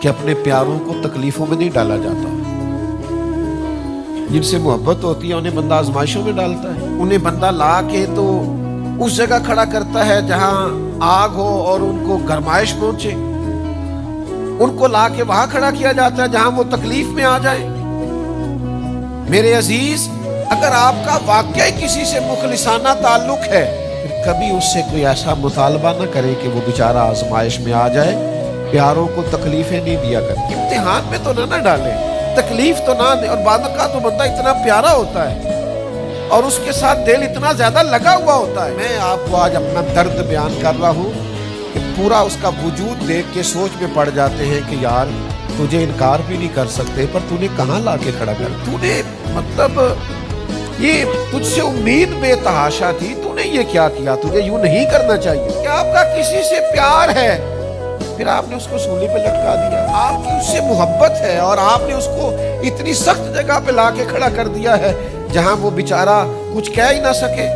کہ اپنے پیاروں کو تکلیفوں میں نہیں ڈالا جاتا. جن سے محبت ہوتی ہے انہیں بندہ آزمائشوں میں ڈالتا ہے. انہیں بندہ لا کے تو اس جگہ کھڑا کرتا ہے جہاں آگ ہو اور ان کو گرمائش پہنچے. ان کو لا کے وہاں کھڑا کیا جاتا ہے جہاں وہ تکلیف میں آ جائیں. میرے عزیز، اگر آپ کا واقعی کسی سے مخلصانہ تعلق ہے، پھر کبھی اس سے کوئی ایسا مطالبہ نہ کرے کہ وہ بیچارہ آزمائش میں آ جائے. پیاروں کو تکلیفیں نہیں دیا کریں، امتحان میں تو نہ ڈالیں، تکلیف تو نہ دیں. اور بعد کا تو بندہ اتنا پیارا ہوتا ہے اور اس کے ساتھ دل اتنا زیادہ لگا ہوا ہوتا ہے. میں آپ کو آج اپنا درد بیان کر رہا ہوں کہ پورا اس کا وجود دیکھ کے سوچ میں پڑ جاتے ہیں کہ یار تجھے انکار بھی نہیں کر سکتے، پر تو نے کہاں لا کے کھڑا کر. تو نے مطلب یہ تجھ سے امید بے تحاشا تھی، تو نے یہ کیا کیا؟ تجھے یوں نہیں کرنا چاہیے. کہ آپ کا کسی سے پیار ہے پھر آپ نے اس کو سولی پہ لٹکا دیا. آپ کی اس سے محبت ہے اور آپ نے اس کو اتنی سخت جگہ پہ لا کے کھڑا کر دیا ہے جہاں وہ بیچارہ کچھ کہہ ہی نہ سکے.